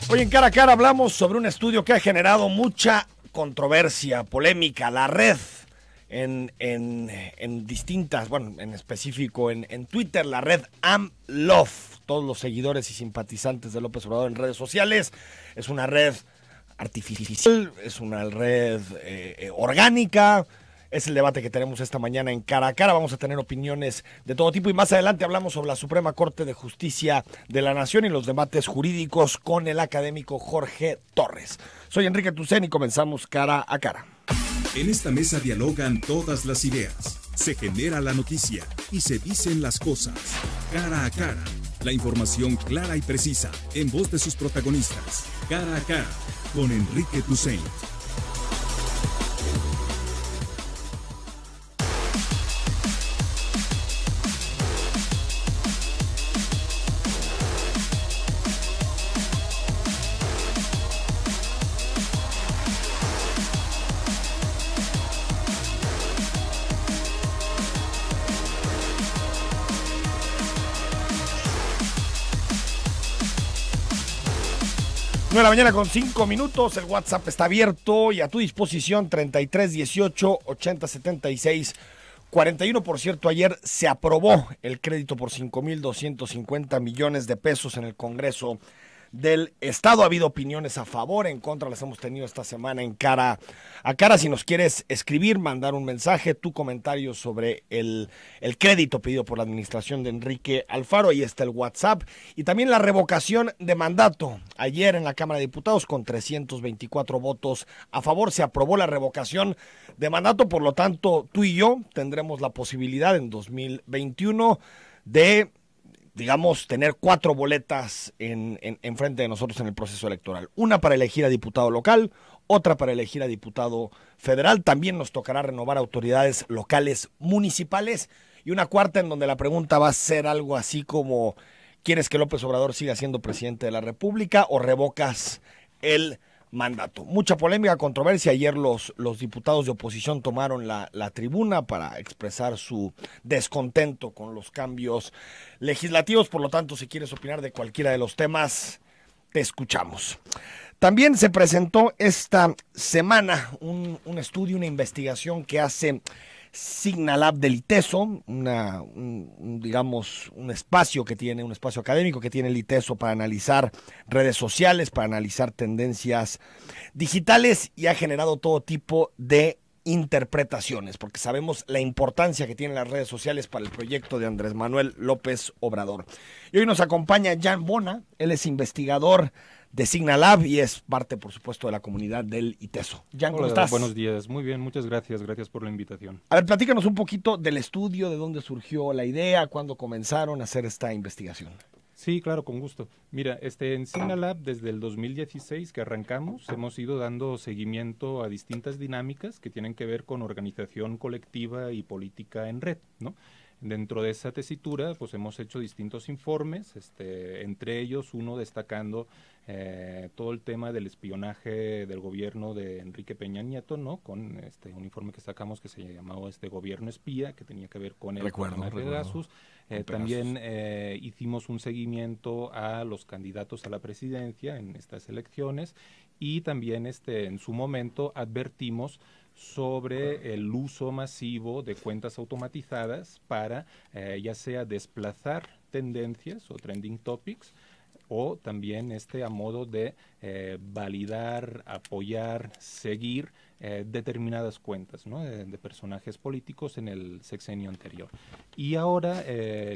Hoy en Cara a Cara hablamos sobre un estudio que ha generado mucha controversia, polémica, la red en distintas, bueno, en específico en Twitter, la red AMLove. Todos los seguidores y simpatizantes de López Obrador en redes sociales. Es una red artificial, es una red orgánica. Es el debate que tenemos esta mañana en Cara a Cara. Vamos a tener opiniones de todo tipo y más adelante hablamos sobre la Suprema Corte de Justicia de la Nación y los debates jurídicos con el académico Jorge Torres. Soy Enrique Tucen y comenzamos Cara a Cara. En esta mesa dialogan todas las ideas, se genera la noticia y se dicen las cosas. Cara a Cara, la información clara y precisa en voz de sus protagonistas. Cara a Cara, con Enrique Tucen. De la mañana con 5 minutos, el WhatsApp está abierto y a tu disposición 33 18 80 76 41. Por cierto, ayer se aprobó el crédito por 5,250 millones de pesos en el Congreso del Estado. Ha habido opiniones a favor, en contra, las hemos tenido esta semana en Cara a Cara. Si nos quieres escribir, mandar un mensaje, tu comentario sobre el crédito pedido por la administración de Enrique Alfaro, ahí está el WhatsApp. Y también la revocación de mandato. Ayer en la Cámara de Diputados, con 324 votos a favor, se aprobó la revocación de mandato. Por lo tanto, tú y yo tendremos la posibilidad en 2021 de, digamos, tener 4 boletas en frente de nosotros en el proceso electoral. Una para elegir a diputado local, otra para elegir a diputado federal. También nos tocará renovar autoridades locales municipales. Y una cuarta en donde la pregunta va a ser algo así como: ¿quieres que López Obrador siga siendo presidente de la República o revocas el mandato? Mucha polémica, controversia. Ayer los diputados de oposición tomaron la tribuna para expresar su descontento con los cambios legislativos. Por lo tanto, si quieres opinar de cualquiera de los temas, te escuchamos. También se presentó esta semana un estudio, una investigación que hace Signalab del ITESO, digamos, un espacio académico que tiene el ITESO para analizar redes sociales, para analizar tendencias digitales, y ha generado todo tipo de interpretaciones, porque sabemos la importancia que tienen las redes sociales para el proyecto de Andrés Manuel López Obrador. Y hoy nos acompaña Jan Bona, él es investigador de Signalab y es parte, por supuesto, de la comunidad del ITESO. Jan, ¿cómo estás? Buenos días, muy bien, muchas gracias por la invitación. A ver, platícanos un poquito del estudio, de dónde surgió la idea, cuándo comenzaron a hacer esta investigación. Sí, claro, con gusto. Mira, en Signalab, desde el 2016 que arrancamos, hemos ido dando seguimiento a distintas dinámicas que tienen que ver con organización colectiva y política en red, ¿no? Dentro de esa tesitura, pues hemos hecho distintos informes, entre ellos uno destacando todo el tema del espionaje del gobierno de Enrique Peña Nieto, ¿no? Con un informe que sacamos que se llamaba Gobierno Espía, que tenía que ver con el espionaje de Pegasus. También hicimos un seguimiento a los candidatos a la presidencia en estas elecciones, y también en su momento advertimos sobre el uso masivo de cuentas automatizadas para ya sea desplazar tendencias o trending topics, o también a modo de validar, apoyar, seguir determinadas cuentas, ¿no? de personajes políticos en el sexenio anterior. Y ahora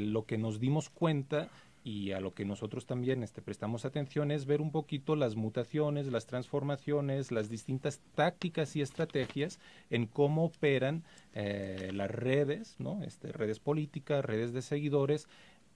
lo que nos dimos cuenta, y a lo que nosotros también prestamos atención, es ver un poquito las mutaciones, las transformaciones, las distintas tácticas y estrategias en cómo operan las redes, ¿no? Redes políticas, redes de seguidores,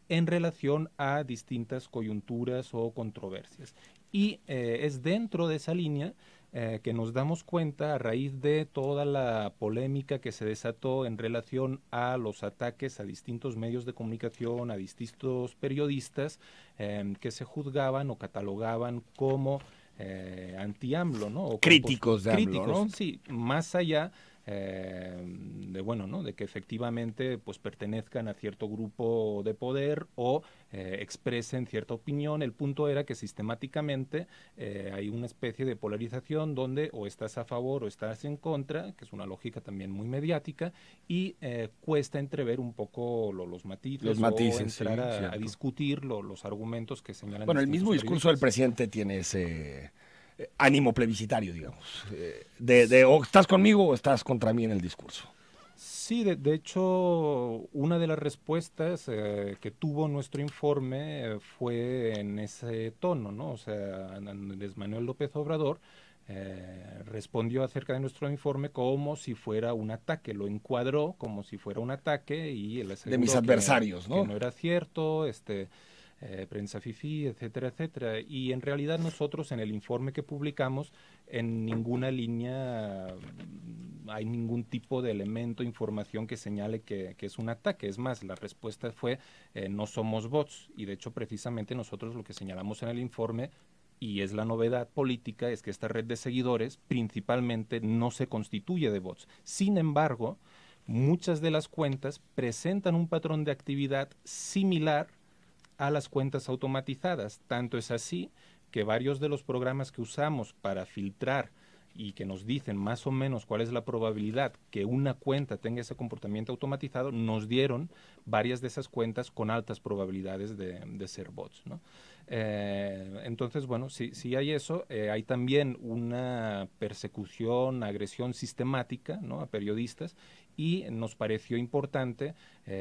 en relación a distintas coyunturas o controversias. Y es dentro de esa línea que nos damos cuenta, a raíz de toda la polémica que se desató en relación a los ataques a distintos medios de comunicación, a distintos periodistas que se juzgaban o catalogaban como anti-AMLO, ¿no? O críticos de AMLO, ¿no? Sí, más allá bueno, ¿no? De que efectivamente pues pertenezcan a cierto grupo de poder o expresen cierta opinión. El punto era que sistemáticamente hay una especie de polarización donde o estás a favor o estás en contra, que es una lógica también muy mediática, y cuesta entrever un poco los matices o entrar a discutir los argumentos que señalan. Bueno, el mismo discurso del presidente tiene ese ánimo plebiscitario, digamos, de o estás conmigo o estás contra mí en el discurso. Sí, de hecho, una de las respuestas que tuvo nuestro informe fue en ese tono, ¿no? O sea, Andrés Manuel López Obrador respondió acerca de nuestro informe como si fuera un ataque, lo encuadró como si fuera un ataque y él aseguró de mis adversarios, que no era cierto, prensa fifí, etcétera, etcétera. Y en realidad nosotros en el informe que publicamos en ninguna línea hay ningún tipo de elemento, información que señale que es un ataque. Es más, la respuesta fue no somos bots, y de hecho precisamente nosotros lo que señalamos en el informe, y es la novedad política, es que esta red de seguidores principalmente no se constituye de bots. Sin embargo, muchas de las cuentas presentan un patrón de actividad similar a las cuentas automatizadas. Tanto es así que varios de los programas que usamos para filtrar y que nos dicen más o menos cuál es la probabilidad que una cuenta tenga ese comportamiento automatizado, nos dieron varias de esas cuentas con altas probabilidades de ser bots, ¿no? Entonces, bueno, si hay eso, hay también una persecución, agresión sistemática, ¿no?, a periodistas, y nos pareció importante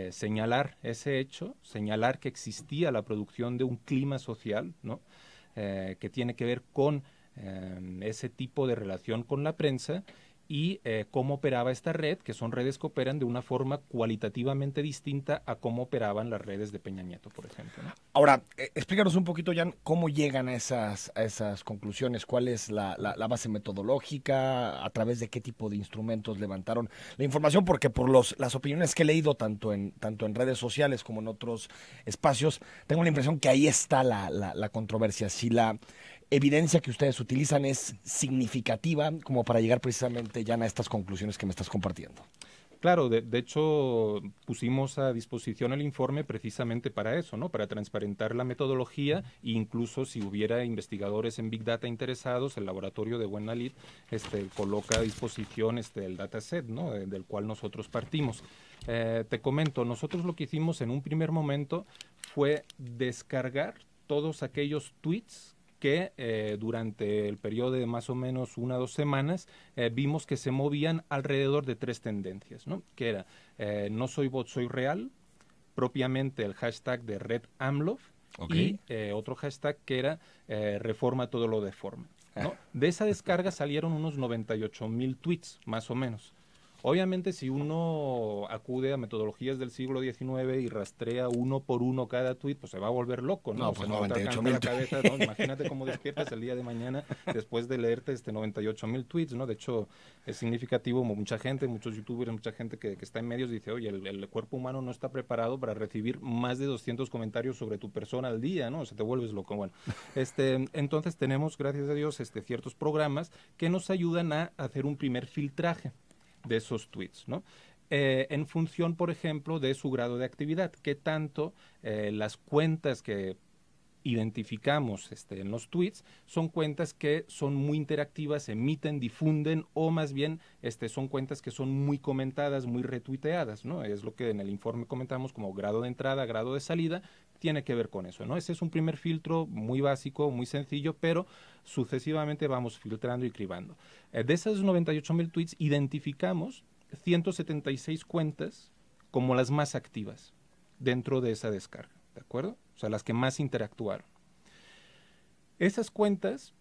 señalar ese hecho, señalar que existía la producción de un clima social, ¿no?, que tiene que ver con ese tipo de relación con la prensa y cómo operaba esta red, que son redes que operan de una forma cualitativamente distinta a cómo operaban las redes de Peña Nieto, por ejemplo, ¿no? Ahora, explícanos un poquito, Jan, cómo llegan a esas conclusiones, cuál es la base metodológica, a través de qué tipo de instrumentos levantaron la información, porque por las opiniones que he leído tanto en redes sociales como en otros espacios, tengo la impresión que ahí está la controversia. Si la evidencia que ustedes utilizan es significativa como para llegar precisamente ya a estas conclusiones que me estás compartiendo. Claro, de hecho pusimos a disposición el informe precisamente para eso, ¿no? Para transparentar la metodología, e incluso si hubiera investigadores en Big Data interesados, el laboratorio de Buenalid coloca a disposición el dataset, ¿no?, del cual nosotros partimos. Te comento, nosotros lo que hicimos en un primer momento fue descargar todos aquellos tweets que durante el periodo de más o menos 1 o 2 semanas vimos que se movían alrededor de 3 tendencias, ¿no? Que era no soy bot, soy real, propiamente el hashtag de Red AMLO, okay, y otro hashtag que era reforma todo lo deforma, ¿no? De esa descarga salieron unos 98,000 tweets, más o menos. Obviamente, si uno acude a metodologías del siglo XIX y rastrea uno por uno cada tuit, pues se va a volver loco, ¿no? No, pues 98,000. La cabeza, ¿no? Imagínate cómo despiertas el día de mañana después de leerte 98,000 tweets, ¿no? De hecho, es significativo, mucha gente, muchos youtubers, mucha gente que está en medios dice, oye, el cuerpo humano no está preparado para recibir más de 200 comentarios sobre tu persona al día, ¿no? O sea, te vuelves loco. Bueno, entonces tenemos, gracias a Dios, ciertos programas que nos ayudan a hacer un primer filtraje de esos tweets, ¿no? En función, por ejemplo, de su grado de actividad, qué tanto las cuentas que identificamos en los tweets son cuentas que son muy interactivas, emiten, difunden, o más bien son cuentas que son muy comentadas, muy retuiteadas, ¿no? Es lo que en el informe comentamos como grado de entrada, grado de salida, tiene que ver con eso, ¿no? Ese es un primer filtro muy básico, muy sencillo, pero sucesivamente vamos filtrando y cribando. De esas 98,000 tweets identificamos 176 cuentas como las más activas dentro de esa descarga, ¿de acuerdo? O sea, las que más interactuaron. Esas cuentas,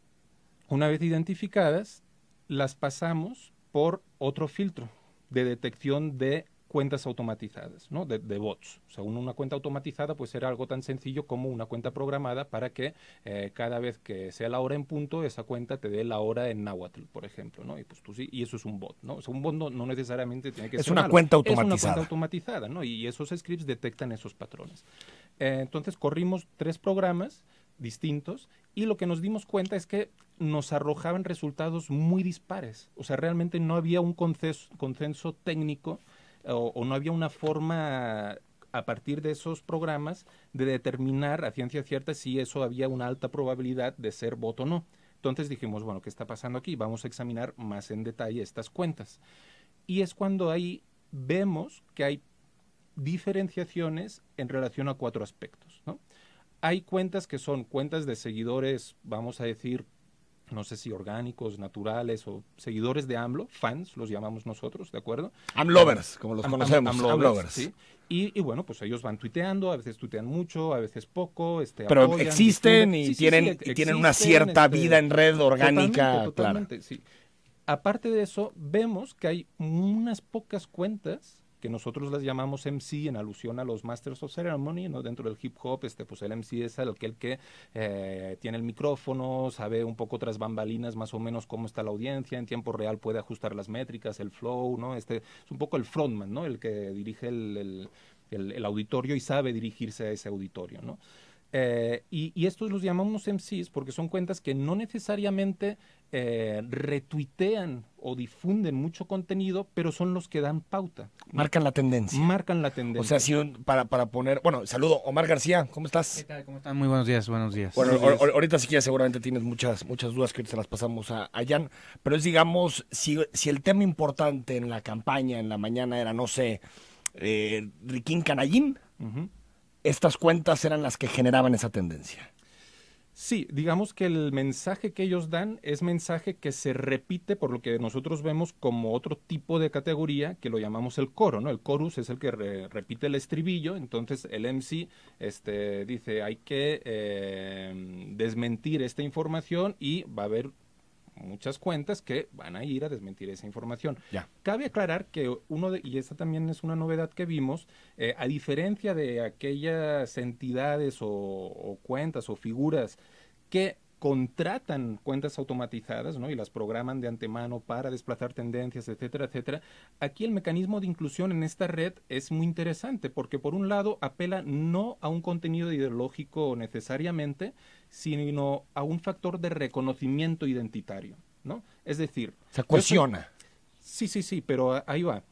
una vez identificadas, las pasamos por otro filtro de detección de cuentas automatizadas, ¿no? De bots. O sea, una cuenta automatizada puede ser algo tan sencillo como una cuenta programada para que cada vez que sea la hora en punto, esa cuenta te dé la hora en náhuatl, por ejemplo, ¿no? Y pues tú sí, y eso es un bot, ¿no? O sea, un bot no necesariamente tiene que ser una malo. Cuenta automatizada. Es una cuenta automatizada, ¿no? Y esos scripts detectan esos patrones. Entonces corrimos 3 programas distintos y lo que nos dimos cuenta es que nos arrojaban resultados muy dispares. O sea, realmente no había un consenso técnico o no había una forma a partir de esos programas de determinar a ciencia cierta si eso había una alta probabilidad de ser bot o no. Entonces dijimos, bueno, ¿qué está pasando aquí? Vamos a examinar más en detalle estas cuentas. Y es cuando ahí vemos que hay diferenciaciones en relación a 4 aspectos, ¿no? Hay cuentas que son cuentas de seguidores, vamos a decir, no sé si orgánicos, naturales o seguidores de AMLO, fans, los llamamos nosotros, ¿de acuerdo? AMLovers, como los conocemos, AMLovers. ¿Sí? Y bueno, pues ellos van tuiteando, a veces tuitean mucho, a veces poco, pero apoyan, existen difunden. y tienen una cierta vida en red orgánica. Totalmente, sí. Aparte de eso, vemos que hay unas pocas cuentas que nosotros las llamamos MC en alusión a los Masters of Ceremony, ¿no? Dentro del hip hop, pues el MC es aquel que tiene el micrófono, sabe un poco tras bambalinas más o menos cómo está la audiencia, en tiempo real puede ajustar las métricas, el flow, ¿no? Es un poco el frontman, ¿no? El que dirige el auditorio y sabe dirigirse a ese auditorio, ¿no? Y estos los llamamos MCs porque son cuentas que no necesariamente retuitean o difunden mucho contenido, pero son los que dan pauta. Marcan la tendencia. Marcan la tendencia. O sea, si para poner... Bueno, saludo. Omar García, ¿cómo estás? ¿Qué tal? ¿Cómo están? Muy buenos días, buenos días. Bueno, ahorita sí que seguramente tienes muchas dudas que se las pasamos a Jan, pero es, digamos, si el tema importante en la campaña, en la mañana era, no sé, Riquín Canallín, estas cuentas eran las que generaban esa tendencia. Sí, digamos que el mensaje que ellos dan es mensaje que se repite por lo que nosotros vemos como otro tipo de categoría que lo llamamos el coro, ¿no? El chorus es el que repite el estribillo, entonces el MC dice hay que desmentir esta información y va a haber muchas cuentas que van a ir a desmentir esa información. Ya. Cabe aclarar que y esta también es una novedad que vimos, a diferencia de aquellas entidades o cuentas o figuras que contratan cuentas automatizadas, ¿no? Y las programan de antemano para desplazar tendencias, etcétera, etcétera. Aquí el mecanismo de inclusión en esta red es muy interesante porque por un lado apela no a un contenido ideológico necesariamente, sino a un factor de reconocimiento identitario, ¿no? Es decir... Se cohesiona. Sí, pero ahí va.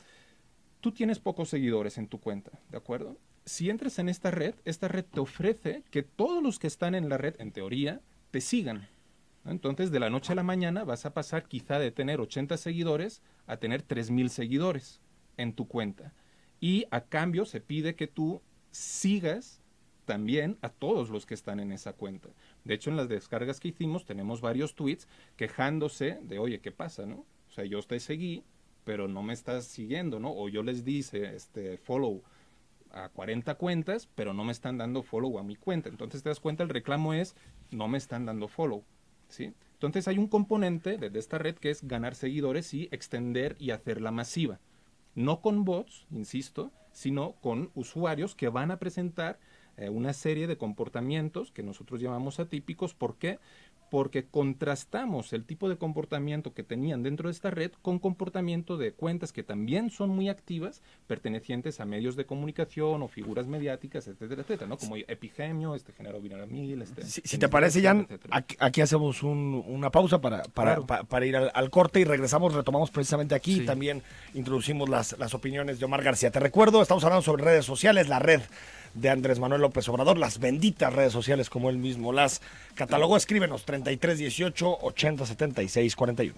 Tú tienes pocos seguidores en tu cuenta, ¿de acuerdo? Si entras en esta red te ofrece que todos los que están en la red, en teoría, te sigan, ¿no? Entonces, de la noche a la mañana vas a pasar quizá de tener 80 seguidores a tener 3,000 seguidores en tu cuenta. Y a cambio se pide que tú sigas también a todos los que están en esa cuenta. De hecho, en las descargas que hicimos tenemos varios tweets quejándose de, oye, ¿qué pasa, no? O sea, yo te seguí, pero no me estás siguiendo, ¿no? O yo les dice follow a 40 cuentas, pero no me están dando follow a mi cuenta. Entonces te das cuenta, el reclamo es, no me están dando follow, ¿sí? Entonces hay un componente de esta red que es ganar seguidores y extender y hacerla masiva. No con bots, insisto, sino con usuarios que van a presentar una serie de comportamientos que nosotros llamamos atípicos. ¿Por qué? Porque contrastamos el tipo de comportamiento que tenían dentro de esta red con comportamiento de cuentas que también son muy activas, pertenecientes a medios de comunicación o figuras mediáticas, etcétera, etcétera, ¿no? Como Epigenio, Genaro Viramil, Si te parece, Jan, aquí hacemos una pausa para ir al corte y regresamos, retomamos precisamente aquí y también introducimos las opiniones de Omar García. Te recuerdo, estamos hablando sobre redes sociales, la red de Andrés Manuel López Obrador, las benditas redes sociales como él mismo las catalogó. Escríbenos 33 18 80 76 41.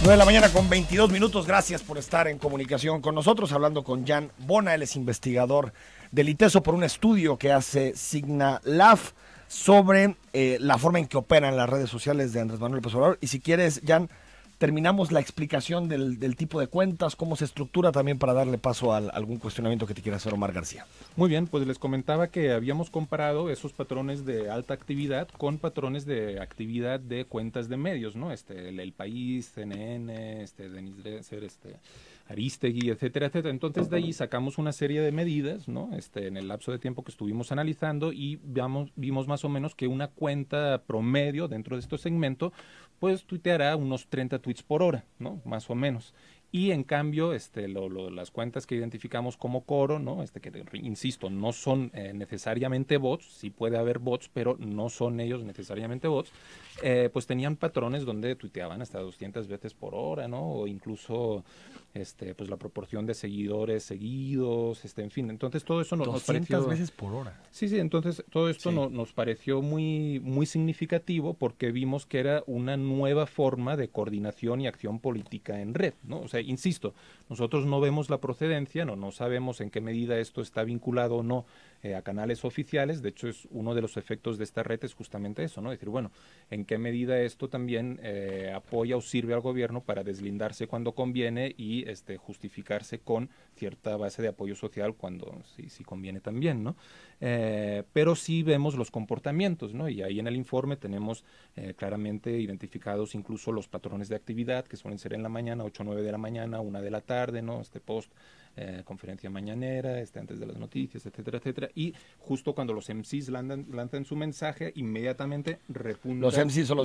Nueve de la mañana con 22 minutos. Gracias por estar en comunicación con nosotros, hablando con Jan Bona. Él es investigador del ITESO por un estudio que hace SignaLab sobre la forma en que operan las redes sociales de Andrés Manuel López Obrador. Y si quieres, Jan, terminamos la explicación del tipo de cuentas, cómo se estructura, también para darle paso a algún cuestionamiento que te quiera hacer Omar García. Muy bien, pues les comentaba que habíamos comparado esos patrones de alta actividad con patrones de actividad de cuentas de medios, ¿no? El País, CNN, Denis Dresser, Aristegui, etcétera, etcétera. Entonces de ahí sacamos una serie de medidas, ¿no? En el lapso de tiempo que estuvimos analizando y vimos más o menos que una cuenta promedio dentro de este segmento, pues tuiteará unos 30 tweets por hora, ¿no? Más o menos. Y en cambio, las cuentas que identificamos como coro, ¿no? Que insisto, no son necesariamente bots, sí puede haber bots, pero no son ellos necesariamente bots, pues tenían patrones donde tuiteaban hasta 200 veces por hora, ¿no? O incluso pues la proporción de seguidores seguidos, en fin. Entonces todo eso nos pareció 200 veces por hora. Sí, entonces todo esto nos pareció muy, muy significativo porque vimos que era una nueva forma de coordinación y acción política en red, ¿no? O sea, insisto, nosotros no vemos la procedencia, no sabemos en qué medida esto está vinculado o no a canales oficiales. De hecho, es uno de los efectos de esta red es justamente eso, ¿no? Decir, bueno, en qué medida esto también apoya o sirve al gobierno para deslindarse cuando conviene y justificarse con cierta base de apoyo social cuando sí conviene también, ¿no? Pero sí vemos los comportamientos, ¿no? Y ahí en el informe tenemos claramente identificados incluso los patrones de actividad que suelen ser en la mañana, 8 o 9 de la mañana, 1 de la tarde, ¿no? Post conferencia mañanera, antes de las noticias, etcétera, etcétera. Y justo cuando los MCs lanzan su mensaje, inmediatamente repunta los MCs son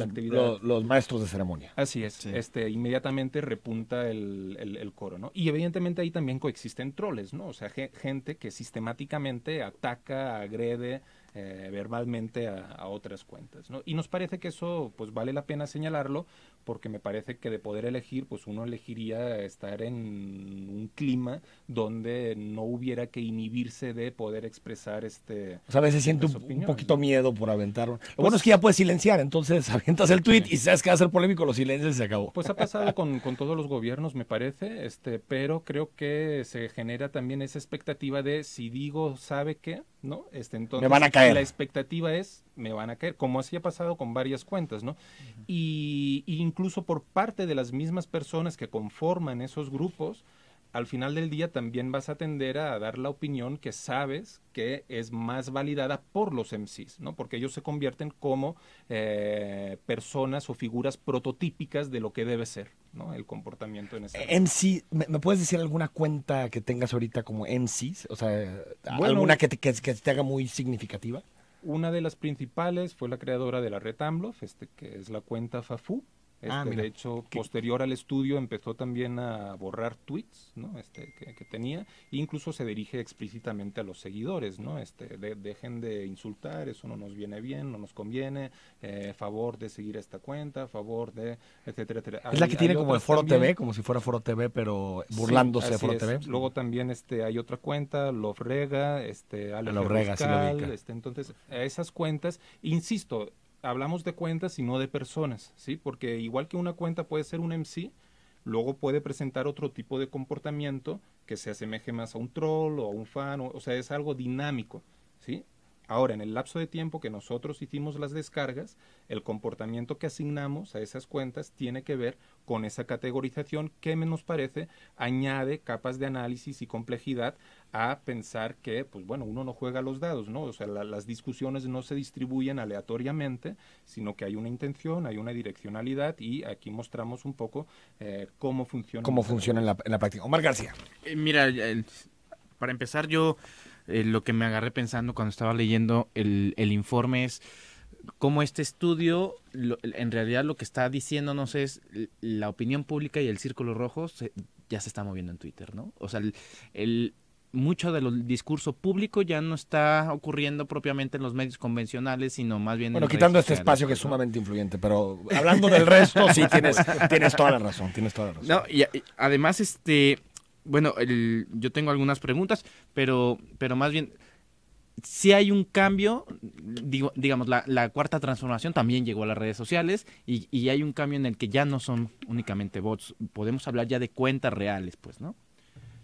los maestros de ceremonia. Así es, sí. Inmediatamente repunta el coro, ¿no? Y evidentemente ahí también coexisten troles, ¿no? O sea, gente que sistemáticamente ataca, agrede verbalmente a otras cuentas, ¿no? Y nos parece que eso pues vale la pena señalarlo porque me parece que de poder elegir pues uno elegiría estar en un clima donde no hubiera que inhibirse de poder expresar O sea, a veces siente un poquito miedo por aventar. Lo bueno es que ya puedes silenciar, entonces avientas el tweet y sabes que va a ser polémico, lo silencias y se acabó. Pues ha pasado con todos los gobiernos, me parece, pero creo que se genera también esa expectativa de si digo, ¿sabe qué? ¿No? Entonces me van a caer. La expectativa es, me van a caer, como así ha pasado con varias cuentas, ¿no? Y incluso por parte de las mismas personas que conforman esos grupos, al final del día también vas a tender a dar la opinión que sabes que es más validada por los MCs, ¿no? Porque ellos se convierten como personas o figuras prototípicas de lo que debe ser, ¿no? El comportamiento en esa MC, ¿me puedes decir alguna cuenta que tengas ahorita como MCs? O sea, alguna que te haga muy significativa. Una de las principales fue la creadora de la red AMLOF, que es la cuenta Fafú. De hecho, posterior al estudio empezó también a borrar tweets, ¿no? que tenía, e incluso se dirige explícitamente a los seguidores, ¿no? Dejen de insultar, eso no nos viene bien, no nos conviene, favor de seguir esta cuenta, favor de, etcétera, etcétera. Es la que tiene como el Foro TV, como si fuera Foro TV, pero burlándose de Foro TV. Luego también hay otra cuenta, Lofrega, Lofrega, sí lo ubica. Entonces, a esas cuentas, insisto, hablamos de cuentas y no de personas, ¿sí? Porque igual que una cuenta puede ser un MC, luego puede presentar otro tipo de comportamiento que se asemeje más a un troll o a un fan, o sea, es algo dinámico, ¿sí? Ahora, en el lapso de tiempo que nosotros hicimos las descargas, el comportamiento que asignamos a esas cuentas tiene que ver con esa categorización que nos parece añade capas de análisis y complejidad a pensar que, pues bueno, uno no juega los dados, ¿no? O sea, las discusiones no se distribuyen aleatoriamente, sino que hay una intención, hay una direccionalidad y aquí mostramos un poco cómo funciona. Cómo funciona en la práctica. Omar García. Mira, para empezar yo... lo que me agarré pensando cuando estaba leyendo el informe es cómo este estudio, en realidad lo que está diciéndonos es la opinión pública y el círculo rojo ya se está moviendo en Twitter, ¿no? O sea, mucho del discurso público ya no está ocurriendo propiamente en los medios convencionales, sino más bien bueno, quitando este espacio que es sumamente influyente, pero hablando del resto, sí, tienes toda la razón, No, y además, bueno, yo tengo algunas preguntas, pero más bien, si hay un cambio, digamos, la cuarta transformación también llegó a las redes sociales y hay un cambio en el que ya no son únicamente bots, podemos hablar ya de cuentas reales, pues, ¿no?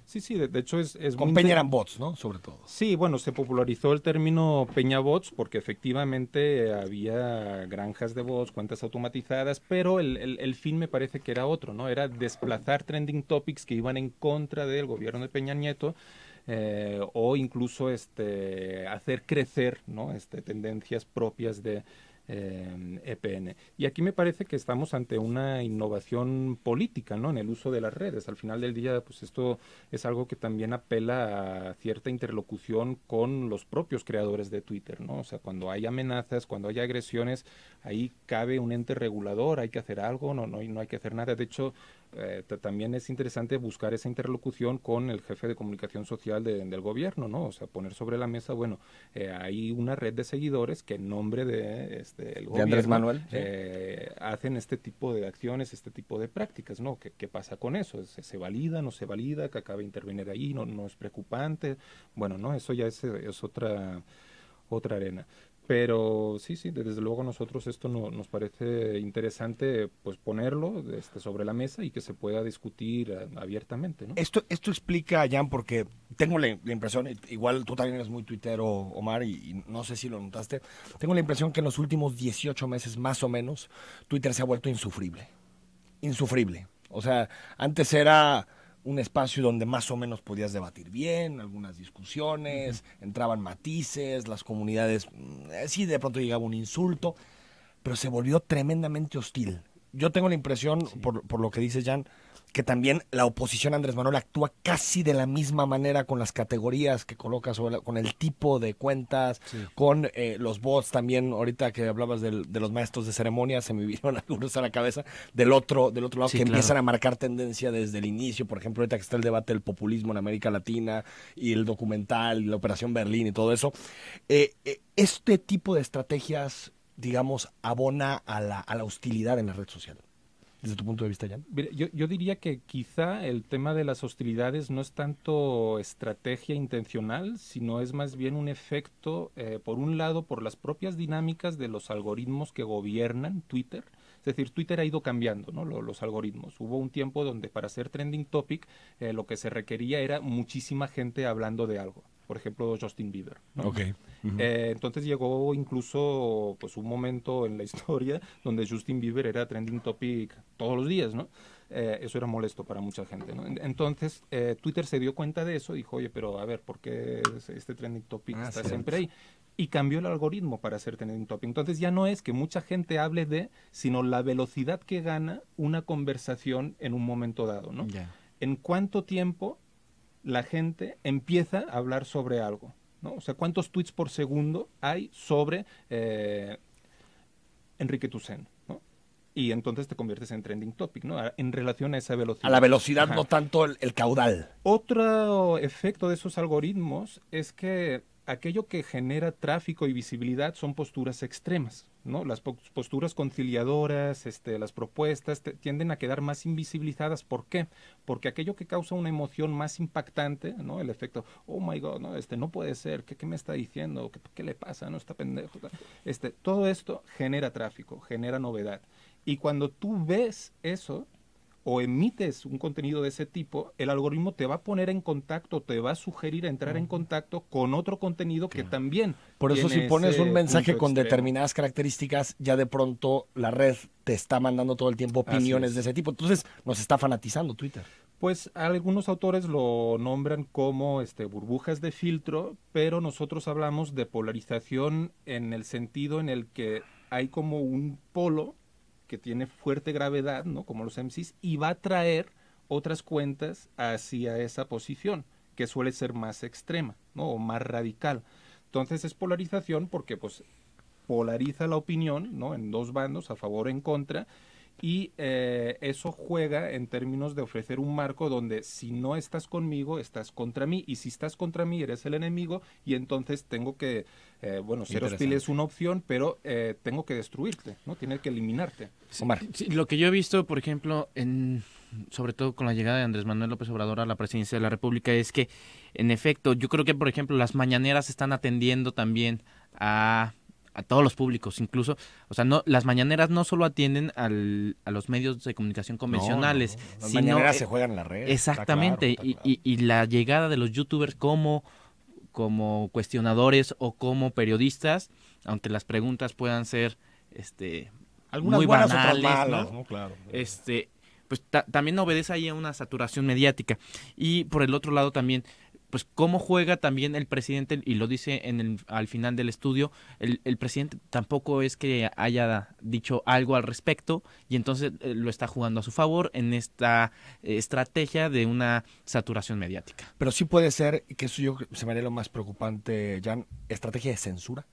Sí, de hecho es con Peña eran bots, ¿no? Sobre todo. Sí, bueno, se popularizó el término Peña Bots porque efectivamente había granjas de bots, cuentas automatizadas, pero el fin me parece que era otro, ¿no? Era desplazar trending topics que iban en contra del gobierno de Peña Nieto o incluso hacer crecer, ¿no? Tendencias propias de EPN. Y aquí me parece que estamos ante una innovación política, ¿no? En el uso de las redes. Al final del día, pues esto es algo que también apela a cierta interlocución con los propios creadores de Twitter, ¿no? O sea, cuando hay amenazas, cuando hay agresiones, ahí cabe un ente regulador, hay que hacer algo, no hay que hacer nada. De hecho, también es interesante buscar esa interlocución con el jefe de comunicación social del gobierno, ¿no? O sea, poner sobre la mesa, bueno, hay una red de seguidores que en nombre de el gobierno, de Andrés Manuel, hacen este tipo de acciones, este tipo de prácticas, ¿no? ¿Qué pasa con eso? ¿Se valida, no se valida? ¿Que acabe de intervenir ahí? ¿No es preocupante? Bueno, no, eso ya es otra arena. Pero sí, desde luego a nosotros esto nos parece interesante, pues ponerlo sobre la mesa y que se pueda discutir abiertamente, ¿no? Esto explica, Jan, porque tengo la impresión, igual tú también eres muy tuitero, Omar, y no sé si lo notaste, tengo la impresión que en los últimos 18 meses más o menos Twitter se ha vuelto insufrible. Insufrible. O sea, antes era un espacio donde más o menos podías debatir bien, algunas discusiones, entraban matices, las comunidades, sí, de pronto llegaba un insulto, pero se volvió tremendamente hostil. Yo tengo la impresión, por lo que dice Jan, que también la oposición a Andrés Manuel actúa casi de la misma manera con las categorías que coloca con el tipo de cuentas, con los bots también. Ahorita que hablabas de los maestros de ceremonia, se me vinieron algunos a la cabeza del otro lado, que empiezan a marcar tendencia desde el inicio. Por ejemplo, ahorita que está el debate del populismo en América Latina y el documental, la Operación Berlín y todo eso. Este tipo de estrategias, digamos, abona a la hostilidad en la red social. Desde tu punto de vista, Jan. Yo diría que quizá el tema de las hostilidades no es tanto estrategia intencional, sino es más bien un efecto, por un lado, por las propias dinámicas de los algoritmos que gobiernan Twitter. Es decir, Twitter ha ido cambiando, ¿no? Los algoritmos. Hubo un tiempo donde para ser trending topic lo que se requería era muchísima gente hablando de algo. Por ejemplo, Justin Bieber, ¿no? Okay. Entonces llegó incluso pues un momento en la historia donde Justin Bieber era trending topic todos los días, ¿no? Eso era molesto para mucha gente, ¿no? Entonces Twitter se dio cuenta de eso y dijo, oye, pero a ver, ¿por qué este trending topic está siempre ahí? Y cambió el algoritmo para hacer trending topic. Entonces ya no es que mucha gente hable sino la velocidad que gana una conversación en un momento dado, ¿no? Yeah. ¿En cuánto tiempo la gente empieza a hablar sobre algo, ¿no? O sea, ¿cuántos tweets por segundo hay sobre Enrique Toussaint, ¿no? Y entonces te conviertes en trending topic, ¿no? En relación a esa velocidad. A la velocidad, no tanto el caudal. Otro efecto de esos algoritmos es que aquello que genera tráfico y visibilidad son posturas extremas, ¿no? Las posturas conciliadoras, las propuestas tienden a quedar más invisibilizadas. ¿Por qué? Porque aquello que causa una emoción más impactante, ¿no? El efecto, oh my God, no, no puede ser, ¿qué me está diciendo? ¿Qué le pasa? ¿No? Está pendejo. Todo esto genera tráfico, genera novedad. Y cuando tú ves eso, o emites un contenido de ese tipo, el algoritmo te va a poner en contacto, te va a sugerir a entrar en contacto con otro contenido que también. Por eso si pones un mensaje con extremo. Determinadas características, ya de pronto la red te está mandando todo el tiempo opiniones de ese tipo. Entonces nos está fanatizando Twitter. Pues algunos autores lo nombran como burbujas de filtro, pero nosotros hablamos de polarización en el sentido en el que hay como un polo que tiene fuerte gravedad, ¿no? Como los MCs, y va a traer otras cuentas hacia esa posición, que suele ser más extrema, ¿no? O más radical. Entonces es polarización porque pues polariza la opinión, ¿no? En dos bandos, a favor o en contra, y eso juega en términos de ofrecer un marco donde si no estás conmigo, estás contra mí, y si estás contra mí, eres el enemigo, y entonces tengo que, ser hostil es una opción, pero tengo que destruirte, ¿no? Tiene que eliminarte. Omar. Sí, lo que yo he visto, por ejemplo, sobre todo con la llegada de Andrés Manuel López Obrador a la presidencia de la República, es que, en efecto, yo creo que, por ejemplo, las mañaneras están atendiendo también a todos los públicos, incluso, o sea, no, las mañaneras no solo atienden a los medios de comunicación convencionales, no. Las sino mañaneras se juegan en la red. exactamente, está claro. Y la llegada de los youtubers como cuestionadores o como periodistas, aunque las preguntas puedan ser Algunas muy buenas, banales, otras malas, ¿no? ¿no? Claro. Pues también obedece ahí a una saturación mediática. Y por el otro lado también, pues cómo juega también el presidente, y lo dice al final del estudio, el presidente tampoco es que haya dicho algo al respecto, y entonces lo está jugando a su favor en esta estrategia de una saturación mediática. Pero sí puede ser, que eso yo se me haría lo más preocupante, Jan, estrategia de censura.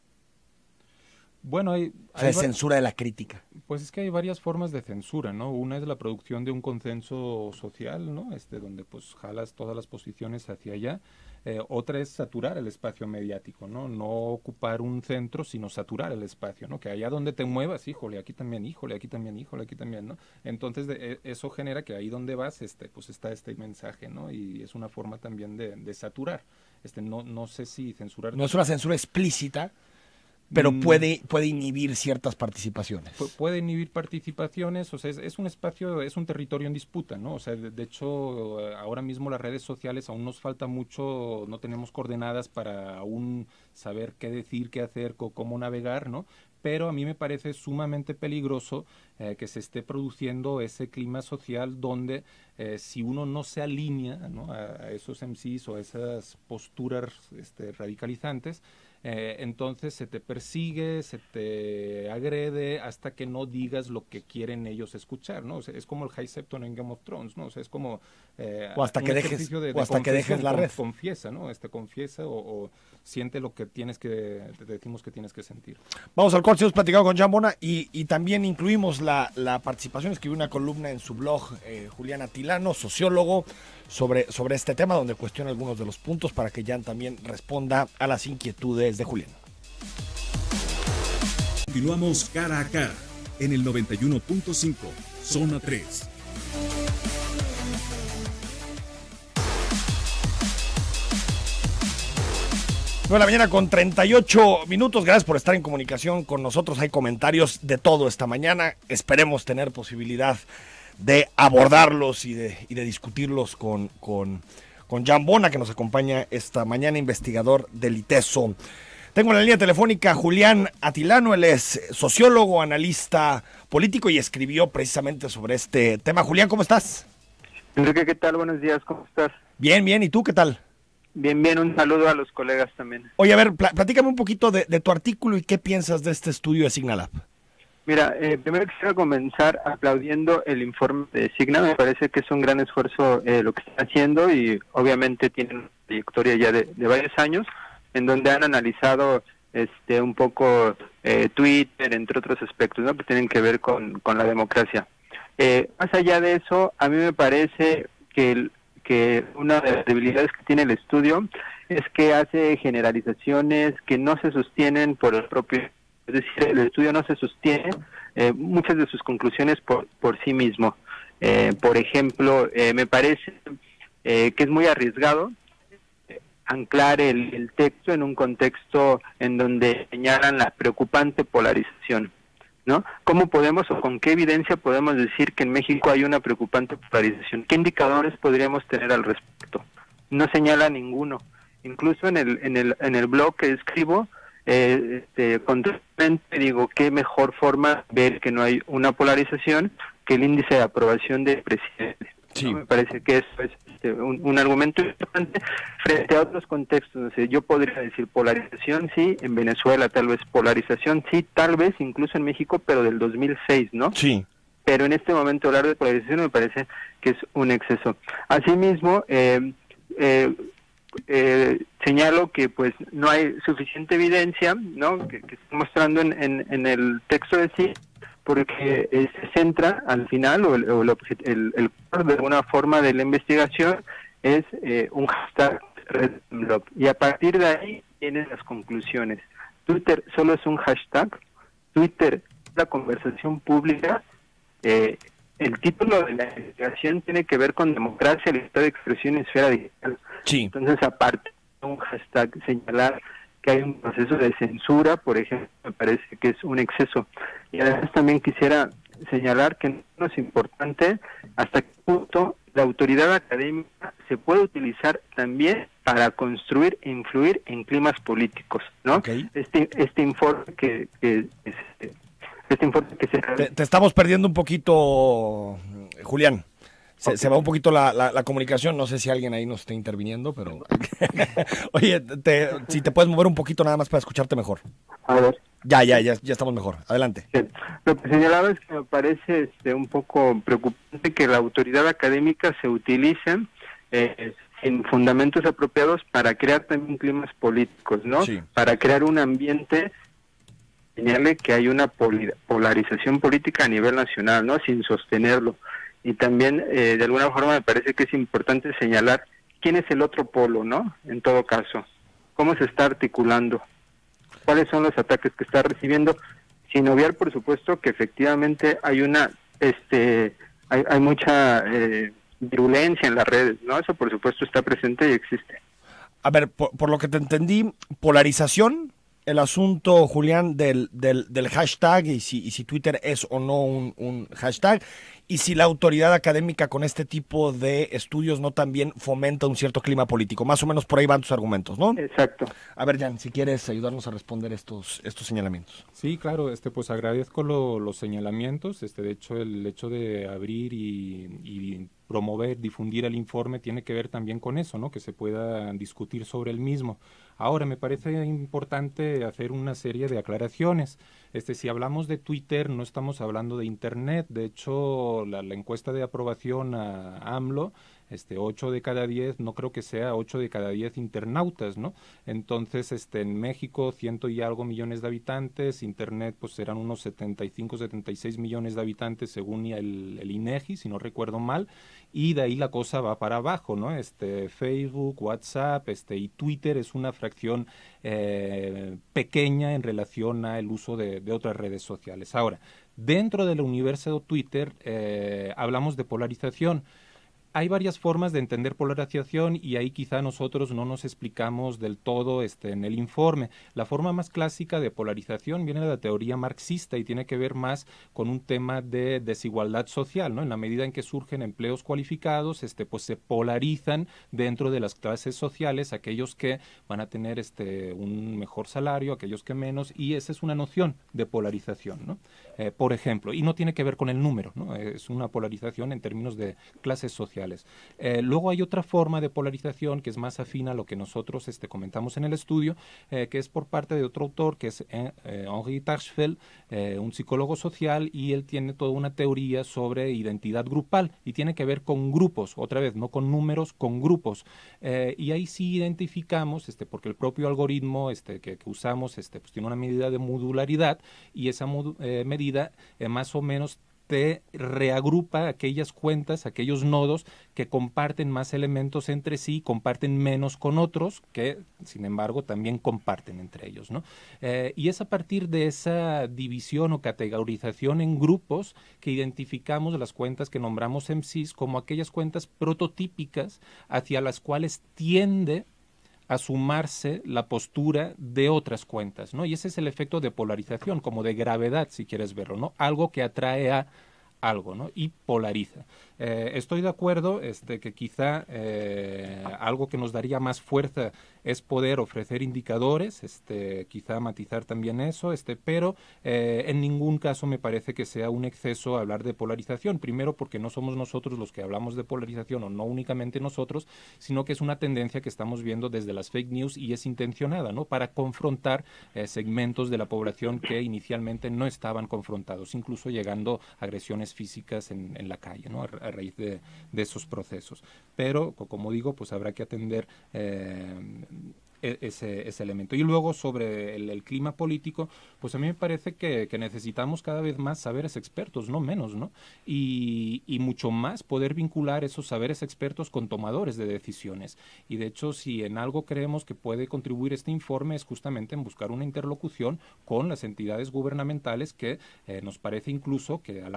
Bueno, de censura de la crítica. Pues es que hay varias formas de censura, ¿no? Una es la producción de un consenso social, ¿no? Donde pues jalas todas las posiciones hacia allá. Otra es saturar el espacio mediático, ¿no? No ocupar un centro, sino saturar el espacio, ¿no? Que allá donde te muevas, híjole, aquí también, híjole, aquí también, híjole, aquí también, ¿no? Entonces eso genera que ahí donde vas, pues está este mensaje, ¿no? Y es una forma también de saturar. No sé si censurar. No es una censura explícita, pero puede inhibir ciertas participaciones. Puede inhibir participaciones, o sea, es un espacio, es un territorio en disputa, ¿no? O sea, de hecho, ahora mismo las redes sociales aún nos falta mucho, no tenemos coordenadas para aún saber qué decir, qué hacer, cómo navegar, ¿no? Pero a mí me parece sumamente peligroso que se esté produciendo ese clima social donde si uno no se alinea, ¿no?, a esos MCs o a esas posturas radicalizantes, entonces se te persigue, se te agrede hasta que no digas lo que quieren ellos escuchar, ¿no? O sea, es como el High Septon en Game of Thrones, ¿no? O sea, es como o hasta que dejes la red. Confiesa, ¿no? Confiesa o siente lo que te decimos que tienes que sentir. Vamos al corte, hemos platicado con Jan Bona y también incluimos la participación, escribió una columna en su blog Julián Atilano, sociólogo, sobre este tema, donde cuestiona algunos de los puntos para que Jan también responda a las inquietudes de Julián. Continuamos cara a cara en el 91.5, zona 3. 9:38 a.m. Gracias por estar en comunicación con nosotros. Hay comentarios de todo esta mañana. Esperemos tener posibilidad de abordarlos y de discutirlos con Jan Bona, que nos acompaña esta mañana, investigador del ITESO. Tengo en la línea telefónica a Julián Atilano. Él es sociólogo, analista político y escribió precisamente sobre este tema. Julián, ¿cómo estás? Enrique, ¿qué tal? Buenos días, ¿cómo estás? Bien, bien. ¿Y tú qué tal? Bien, bien. Un saludo a los colegas también. Oye, a ver, platícame un poquito de tu artículo y qué piensas de este estudio de Signalab. Mira, primero quisiera comenzar aplaudiendo el informe de Signa. Me parece que es un gran esfuerzo lo que están haciendo y obviamente tienen una trayectoria ya de varios años en donde han analizado un poco Twitter, entre otros aspectos, ¿no?, que tienen que ver con la democracia. Más allá de eso, a mí me parece que una de las debilidades que tiene el estudio es que hace generalizaciones que no se sostienen por el propio. Es decir, el estudio no se sostiene muchas de sus conclusiones por sí mismo. Por ejemplo, me parece que es muy arriesgado anclar el texto en un contexto en donde señalan la preocupante polarización, ¿no? ¿Cómo podemos o con qué evidencia podemos decir que en México hay una preocupante polarización? ¿Qué indicadores podríamos tener al respecto? No señala ninguno. Incluso en el blog que escribo, contrariamente digo, qué mejor forma de ver que no hay una polarización que el índice de aprobación del presidente. Sí. ¿No? Me parece que eso es un argumento importante frente a otros contextos. O sea, yo podría decir polarización, sí, en Venezuela tal vez polarización, sí, tal vez incluso en México, pero del 2006, ¿no? Sí. Pero en este momento hablar de polarización me parece que es un exceso. Asimismo, señalo que pues no hay suficiente evidencia, ¿no?, que está mostrando en el texto de sí, porque se centra al final, o el de alguna forma de la investigación es un hashtag RedMlob, y a partir de ahí tienen las conclusiones. Twitter solo es un hashtag, Twitter es la conversación pública, el título de la investigación tiene que ver con democracia, libertad de expresión y esfera digital. Sí. Entonces, aparte de un hashtag, señalar que hay un proceso de censura, por ejemplo, me parece que es un exceso. Y además también quisiera señalar que no es importante hasta qué punto la autoridad académica se puede utilizar también para construir e influir en climas políticos, ¿no? Okay. Este informe que se... Te estamos perdiendo un poquito, Julián. Se va un poquito la comunicación, no sé si alguien ahí nos está interviniendo, pero... Oye, si te puedes mover un poquito nada más para escucharte mejor. A ver. Ya estamos mejor. Adelante. Sí. Lo que señalaba es que me parece un poco preocupante que la autoridad académica se utilice sin fundamentos apropiados para crear también climas políticos, ¿no? Sí. Para crear un ambiente señale que hay una polarización política a nivel nacional, ¿no? Sin sostenerlo. Y también, de alguna forma, me parece que es importante señalar quién es el otro polo, ¿no? En todo caso, cómo se está articulando, cuáles son los ataques que está recibiendo, sin obviar, por supuesto, que efectivamente hay hay mucha virulencia en las redes, ¿no? Eso, por supuesto, está presente y existe. A ver, por lo que te entendí, polarización, el asunto, Julián, del hashtag y si Twitter es o no un hashtag, y si la autoridad académica con este tipo de estudios no también fomenta un cierto clima político. Más o menos por ahí van tus argumentos, ¿no? Exacto. A ver, Jan, si quieres ayudarnos a responder estos señalamientos. Sí, claro, pues agradezco los señalamientos. De hecho, el hecho de abrir y promover, difundir el informe tiene que ver también con eso, ¿no? Que se pueda discutir sobre el mismo. Ahora, me parece importante hacer una serie de aclaraciones. Si hablamos de Twitter, no estamos hablando de Internet. De hecho, la encuesta de aprobación a AMLO, 8 de cada 10, no creo que sea 8 de cada 10 internautas, ¿no? Entonces, en México, 100 y algo millones de habitantes, Internet, pues serán unos 75, 76 millones de habitantes según el INEGI, si no recuerdo mal, y de ahí la cosa va para abajo, ¿no? Facebook, WhatsApp, y Twitter es una fracción pequeña en relación al uso de otras redes sociales. Ahora, dentro del universo de Twitter, hablamos de polarización. Hay varias formas de entender polarización y ahí quizá nosotros no nos explicamos del todo en el informe. La forma más clásica de polarización viene de la teoría marxista y tiene que ver más con un tema de desigualdad social, ¿no? En la medida en que surgen empleos cualificados, pues se polarizan dentro de las clases sociales aquellos que van a tener un mejor salario, aquellos que menos, y esa es una noción de polarización, ¿no? Por ejemplo, y no tiene que ver con el número, ¿no? Es una polarización en términos de clases sociales. Luego hay otra forma de polarización que es más afín a lo que nosotros comentamos en el estudio, que es por parte de otro autor, que es Henri Tajfel, un psicólogo social, y él tiene toda una teoría sobre identidad grupal y tiene que ver con grupos, otra vez, no con números, con grupos. Y ahí sí identificamos, porque el propio algoritmo que usamos pues tiene una medida de modularidad y esa medida más o menos te reagrupa aquellas cuentas, aquellos nodos que comparten más elementos entre sí, comparten menos con otros, que sin embargo también comparten entre ellos, ¿no? Y es a partir de esa división o categorización en grupos que identificamos las cuentas que nombramos MCs como aquellas cuentas prototípicas hacia las cuales tiende a sumarse la postura de otras cuentas, ¿no? Y ese es el efecto de polarización, como de gravedad, si quieres verlo, ¿no? Algo que atrae a algo, ¿no? Y polariza. Estoy de acuerdo que quizá algo que nos daría más fuerza es poder ofrecer indicadores, quizá matizar también eso, pero en ningún caso me parece que sea un exceso hablar de polarización. Primero porque no somos nosotros los que hablamos de polarización, o no únicamente nosotros, sino que es una tendencia que estamos viendo desde las fake news y es intencionada, ¿no? Para confrontar segmentos de la población que inicialmente no estaban confrontados, incluso llegando a agresiones físicas en la calle, ¿no? A raíz de esos procesos. Pero, como digo, pues habrá que atender ese elemento. Y luego sobre el clima político, pues a mí me parece que necesitamos cada vez más saberes expertos, no menos, ¿no? Y mucho más poder vincular esos saberes expertos con tomadores de decisiones. Y de hecho, si en algo creemos que puede contribuir este informe es justamente en buscar una interlocución con las entidades gubernamentales que nos parece incluso que a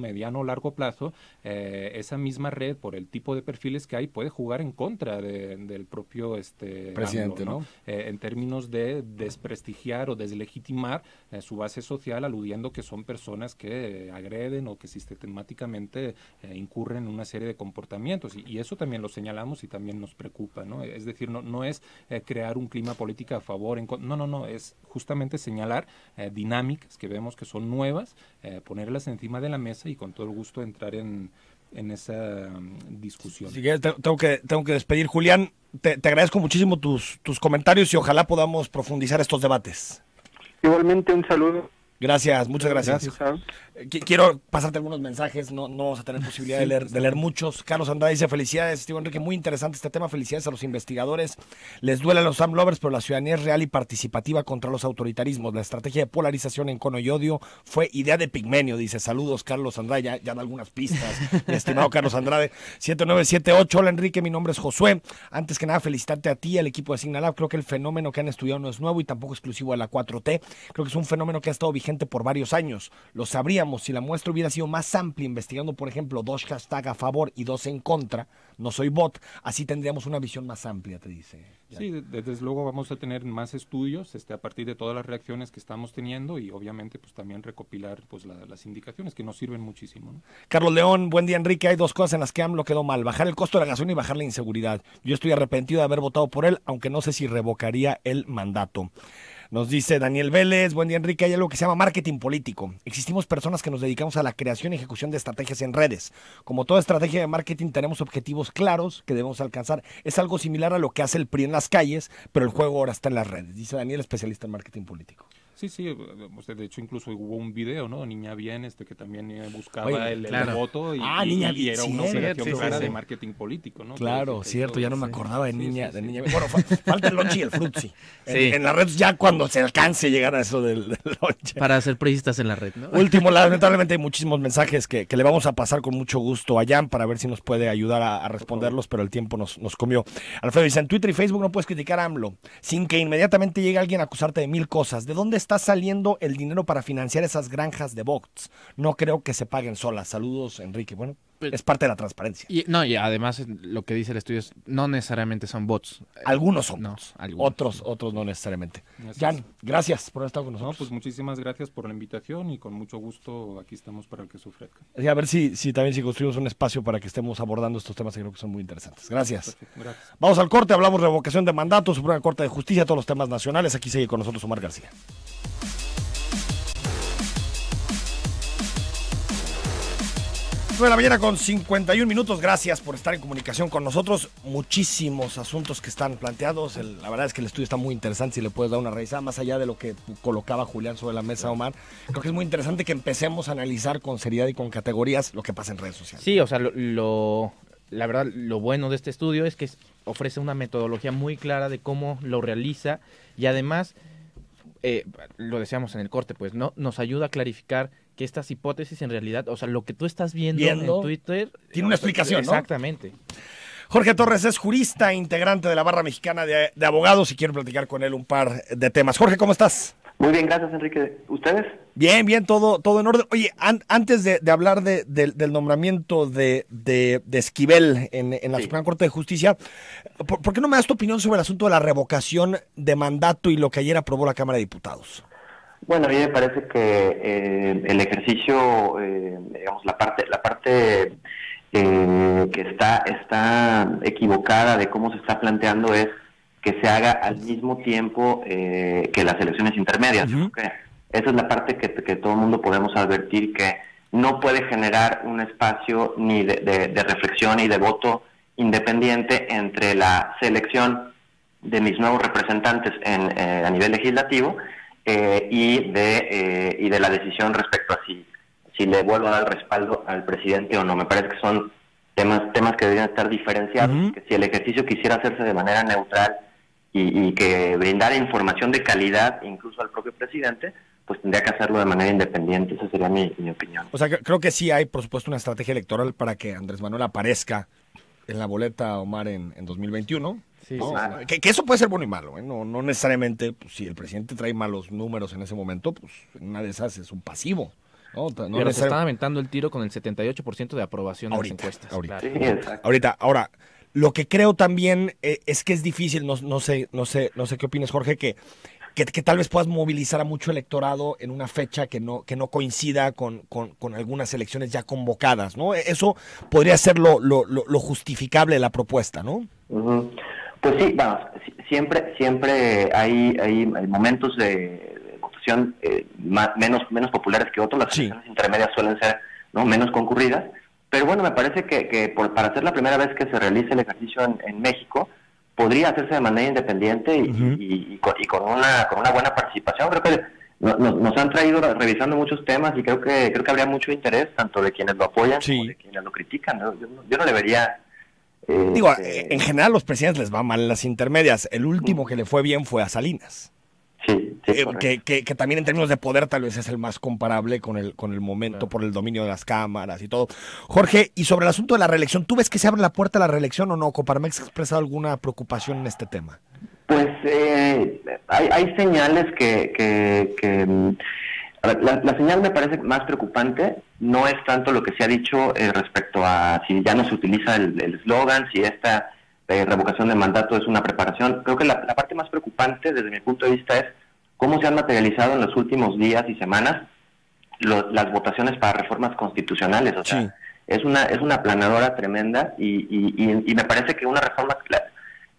mediano o largo plazo esa misma red, por el tipo de perfiles que hay, puede jugar en contra del propio presidente, AMLO, ¿no? En términos de desprestigiar o deslegitimar su base social, aludiendo que son personas que agreden o que sistemáticamente incurren en una serie de comportamientos. Y eso también lo señalamos y también nos preocupa, ¿no? Es decir, no es crear un clima político a favor, no, es justamente señalar dinámicas que vemos que son nuevas, ponerlas encima de la mesa y con todo el gusto entrar en discusión. Así que tengo que despedir. Julián, te agradezco muchísimo tus comentarios y ojalá podamos profundizar estos debates. Igualmente, un saludo. Gracias, muchas gracias. Chao. Quiero pasarte algunos mensajes, no vamos a tener posibilidad de leer muchos. Carlos Andrade dice: felicidades, Steve Enrique, muy interesante este tema, felicidades a los investigadores. Les duele a los Sam Lovers, pero la ciudadanía es real y participativa contra los autoritarismos. La estrategia de polarización en cono y odio fue idea de Pigmenio, dice. Saludos, Carlos Andrade, ya da algunas pistas, mi estimado Carlos Andrade. 7978, hola Enrique, mi nombre es Josué. Antes que nada, felicitarte a ti y al equipo de Signalab. Creo que el fenómeno que han estudiado no es nuevo y tampoco exclusivo de la 4T. Creo que es un fenómeno que ha estado vigente por varios años. Lo sabríamos si la muestra hubiera sido más amplia, investigando, por ejemplo, 2 hashtags a favor y 2 en contra. No soy bot. Así tendríamos una visión más amplia, te dice. Sí, desde luego vamos a tener más estudios a partir de todas las reacciones que estamos teniendo y obviamente pues también recopilar pues las indicaciones que nos sirven muchísimo, ¿no? Carlos León, buen día Enrique, hay 2 cosas en las que AMLO quedó mal: bajar el costo de la gasolina y bajar la inseguridad. Yo estoy arrepentido de haber votado por él, aunque no sé si revocaría el mandato. Nos dice Daniel Vélez: buen día Enrique, hay algo que se llama marketing político. Existimos personas que nos dedicamos a la creación y ejecución de estrategias en redes. Como toda estrategia de marketing tenemos objetivos claros que debemos alcanzar. Es algo similar a lo que hace el PRI en las calles, pero el juego ahora está en las redes, dice Daniel, especialista en marketing político. Sí, de hecho incluso hubo un video, ¿no? Niña Bien, que también buscaba el voto y era una operación clara de marketing político, ¿no? Claro, cierto, ya no me acordaba de Niña Bien. Bueno, falta el lonche y el frutzi. En la red ya cuando se alcance llegar a eso del lonche. Para ser periodistas en la red, ¿no? Último, lamentablemente hay muchísimos mensajes que le vamos a pasar con mucho gusto a Jan para ver si nos puede ayudar a responderlos, pero el tiempo nos comió. Alfredo dice: en Twitter y Facebook no puedes criticar a AMLO sin que inmediatamente llegue alguien a acusarte de 1000 cosas. ¿De dónde está saliendo el dinero para financiar esas granjas de bots? No creo que se paguen solas. Saludos, Enrique. Bueno, es parte de la transparencia. Y además lo que dice el estudio es no necesariamente son bots. Algunos son bots, algunos. otros no necesariamente. Jan, gracias por haber estado con nosotros. No, pues muchísimas gracias por la invitación y con mucho gusto aquí estamos para el que se ofrezca. Y a ver si también construimos un espacio para que estemos abordando estos temas que creo que son muy interesantes. Gracias. Perfecto, gracias. Vamos al corte, hablamos de revocación de mandatos, Suprema Corte de Justicia, todos los temas nacionales. Aquí sigue con nosotros Omar García. 9 de la mañana con 51 minutos. Gracias por estar en comunicación con nosotros. Muchísimos asuntos que están planteados. La verdad es que el estudio está muy interesante. Si le puedes dar una revisada, más allá de lo que colocaba Julián sobre la mesa, Omar, creo que es muy interesante que empecemos a analizar con seriedad y con categorías lo que pasa en redes sociales. Sí, o sea, la verdad, lo bueno de este estudio es que ofrece una metodología muy clara de cómo lo realiza y además, lo decíamos en el corte, pues no nos ayuda a clarificar que estas hipótesis en realidad, o sea, lo que tú estás viendo en Twitter tiene una explicación, ¿no? Exactamente. Jorge Torres es jurista, integrante de la Barra Mexicana de Abogados, y quiero platicar con él un par de temas. Jorge, ¿cómo estás? Muy bien, gracias Enrique. ¿Ustedes? Bien, todo en orden. Oye, antes de hablar del nombramiento de Esquivel en la Suprema Corte de Justicia, ¿por qué no me das tu opinión sobre el asunto de la revocación de mandato y lo que ayer aprobó la Cámara de Diputados? Bueno, a mí me parece que el ejercicio, digamos, la parte que está equivocada de cómo se está planteando es que se haga al mismo tiempo que las elecciones intermedias. Uh-huh. Okay. Esa es la parte que todo el mundo podemos advertir, que no puede generar un espacio ni de reflexión y de voto independiente entre la selección de mis nuevos representantes a nivel legislativo y de la decisión respecto a si le vuelvo a dar respaldo al presidente o no. Me parece que son temas que deberían estar diferenciados, uh-huh. Que si el ejercicio quisiera hacerse de manera neutral y que brindara información de calidad incluso al propio presidente, pues tendría que hacerlo de manera independiente. Esa sería mi opinión. O sea, creo que sí hay, por supuesto, una estrategia electoral para que Andrés Manuel aparezca en la boleta, Omar, en 2021. Sí, ¿no? sí. Que eso puede ser bueno y malo, ¿eh? No necesariamente, pues, si el presidente trae malos números en ese momento, pues en una de esas es un pasivo. No, pero se están aventando el tiro con el 78% de aprobación en las encuestas. Ahorita. Sí, exacto. Ahorita. Ahora, lo que creo también es que es difícil, no sé qué opinas, Jorge, que tal vez puedas movilizar a mucho electorado en una fecha que no coincida con algunas elecciones ya convocadas, ¿no? Eso podría ser lo justificable de la propuesta, ¿no? Uh-huh. Pues sí, vamos, siempre hay momentos de votación menos populares que otros. Las elecciones intermedias suelen ser, ¿no?, menos concurridas, Pero bueno, me parece que para ser la primera vez que se realice el ejercicio en México, podría hacerse de manera independiente y con una buena participación. Creo que nos han traído revisando muchos temas y creo que habría mucho interés, tanto de quienes lo apoyan como de quienes lo critican, ¿no? Yo no le vería... en general los presidentes les va mal en las intermedias. El último que le fue bien fue a Salinas. Sí, que también en términos de poder tal vez es el más comparable con el momento, por el dominio de las cámaras y todo. Jorge, y sobre el asunto de la reelección, ¿tú ves que se abre la puerta a la reelección o no? Coparmex ha expresado alguna preocupación en este tema. Pues hay señales que la señal me parece más preocupante. No es tanto lo que se ha dicho respecto a si ya no se utiliza el eslogan, si esta revocación de mandato es una preparación. Creo que la parte más preocupante desde mi punto de vista es cómo se han materializado en los últimos días y semanas las votaciones para reformas constitucionales. O sea, es una aplanadora tremenda y me parece que una reforma,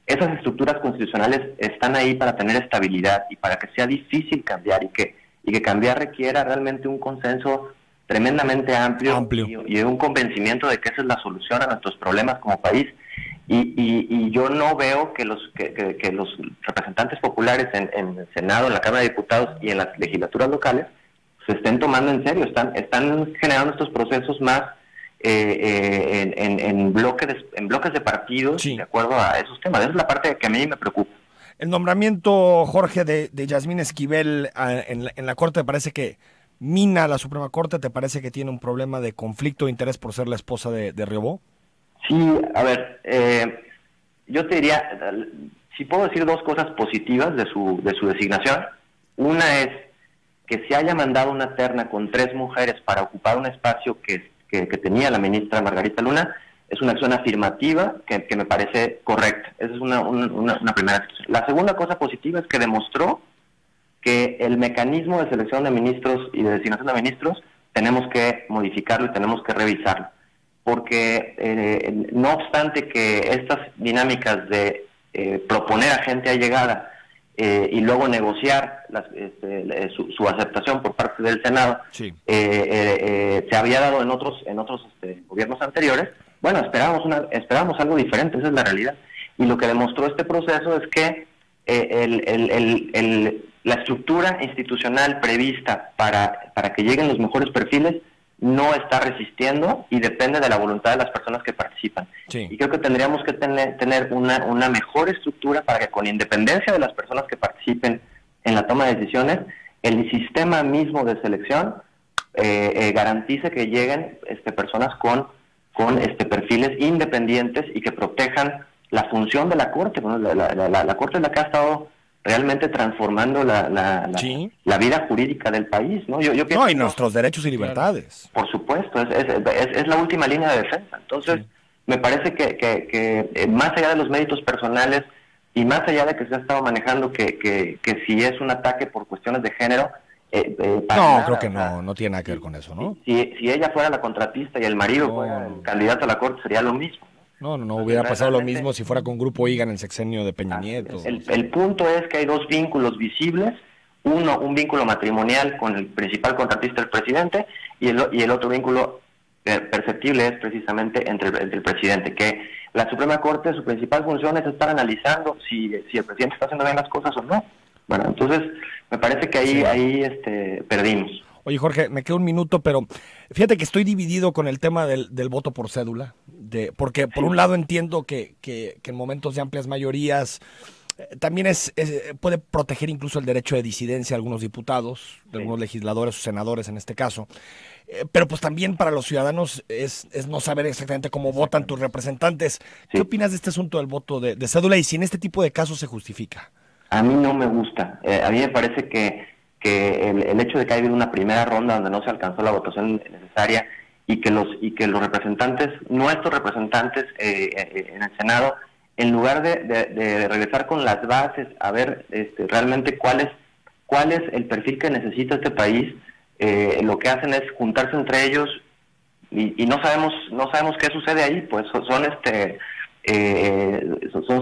esas estructuras constitucionales están ahí para tener estabilidad y para que sea difícil cambiar y que cambiar requiera realmente un consenso tremendamente amplio. Y un convencimiento de que esa es la solución a nuestros problemas como país. Y yo no veo que los representantes populares en el Senado, en la Cámara de Diputados y en las legislaturas locales se estén tomando en serio. Están generando estos procesos más en bloques de partidos de acuerdo a esos temas. Esa es la parte que a mí me preocupa. El nombramiento, Jorge, de Yasmín Esquivel en la Corte, ¿te parece que mina a la Suprema Corte? ¿Te parece que tiene un problema de conflicto de interés por ser la esposa de Riobó? Sí, a ver, yo te diría, si puedo decir dos cosas positivas de su designación. Una es que se haya mandado una terna con 3 mujeres para ocupar un espacio que tenía la ministra Margarita Luna. Es una acción afirmativa que me parece correcta. Esa es una primera situación. La segunda cosa positiva es que demostró que el mecanismo de selección de ministros y de designación de ministros tenemos que modificarlo y tenemos que revisarlo. Porque no obstante que estas dinámicas de proponer a gente allegada y luego negociar su aceptación por parte del Senado, se había dado en otros gobiernos anteriores. Bueno, esperábamos algo diferente, esa es la realidad. Y lo que demostró este proceso es que la estructura institucional prevista para que lleguen los mejores perfiles no está resistiendo y depende de la voluntad de las personas que participan. Y creo que tendríamos que tener una mejor estructura para que, con independencia de las personas que participen en la toma de decisiones, el sistema mismo de selección garantice que lleguen personas con perfiles independientes y que protejan la función de la Corte. Bueno, la Corte es la que ha estado realmente transformando la vida jurídica del país, ¿no? Yo pienso, y nuestros derechos y libertades. Por supuesto, es la última línea de defensa. Entonces, me parece que más allá de los méritos personales y más allá de que se ha estado manejando que si es un ataque por cuestiones de género, creo que no tiene nada que ver con eso, ¿no? Si ella fuera la contratista y el marido fuera el candidato a la Corte, sería lo mismo. No, hubiera pasado lo mismo si fuera con Grupo IGA en el sexenio de Peña Nieto. El punto es que hay 2 vínculos visibles. Uno, un vínculo matrimonial con el principal contratista, el presidente, y el otro vínculo perceptible es precisamente entre el presidente. Que la Suprema Corte, su principal función es estar analizando si el presidente está haciendo bien las cosas o no. Bueno, entonces me parece que ahí perdimos. Oye, Jorge, me queda un minuto, pero fíjate que estoy dividido con el tema del voto por cédula, porque por un lado entiendo que en momentos de amplias mayorías también puede proteger incluso el derecho de disidencia de algunos diputados, de algunos legisladores o senadores en este caso, pero pues también para los ciudadanos es no saber exactamente cómo votan tus representantes. ¿Qué opinas de este asunto del voto de cédula y si en este tipo de casos se justifica? A mí no me gusta. A mí me parece que el hecho de que haya habido una primera ronda donde no se alcanzó la votación necesaria y que los representantes, nuestros representantes en el Senado, en lugar de regresar con las bases a ver realmente cuál es el perfil que necesita este país, lo que hacen es juntarse entre ellos y no sabemos qué sucede ahí. Pues son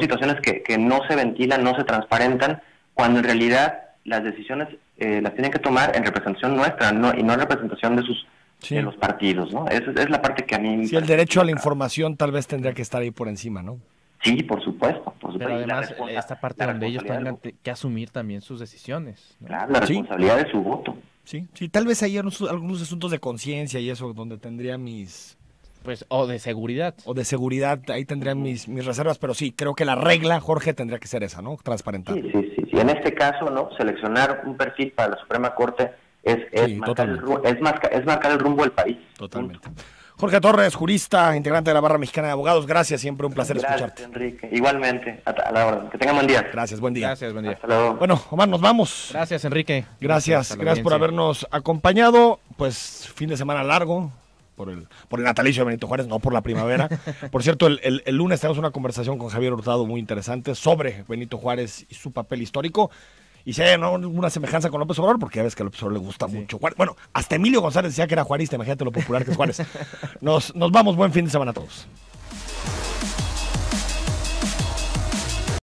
situaciones que no se ventilan, no se transparentan, cuando en realidad las decisiones las tienen que tomar en representación nuestra, y no en representación de sus Sí. de los partidos, ¿no? Esa es la parte que a mí... Sí, el derecho a la información tal vez tendría que estar ahí por encima, ¿no? Sí, por supuesto. Pero Y la además, esta parte donde ellos tengan que asumir también sus decisiones, ¿no? Claro, la responsabilidad de su voto. Sí, tal vez hay algunos asuntos de conciencia y eso donde tendría mis... Pues, o de seguridad. O de seguridad, ahí tendría mis reservas, pero sí, creo que la regla, Jorge, tendría que ser esa, ¿no? Transparentar. Sí. En este caso, ¿no? Seleccionar un perfil para la Suprema Corte es marcar el rumbo del país. Totalmente. Jorge Torres, jurista, integrante de la Barra Mexicana de Abogados, gracias, siempre un placer escucharte. Enrique. Igualmente, a la hora. Que tengan buen día. Gracias, buen día. Gracias, buen día. Hasta luego. Bueno, Omar, nos vamos. Gracias, Enrique. Gracias por habernos acompañado. Pues fin de semana largo por el natalicio de Benito Juárez, no por la primavera. Por cierto, el lunes tenemos una conversación con Javier Hurtado muy interesante sobre Benito Juárez y su papel histórico. Y si hay una semejanza con López Obrador, porque ya ves que a López Obrador le gusta mucho Juárez. Bueno, hasta Emilio González decía que era juarista, imagínate lo popular que es Juárez. Nos vamos, buen fin de semana a todos.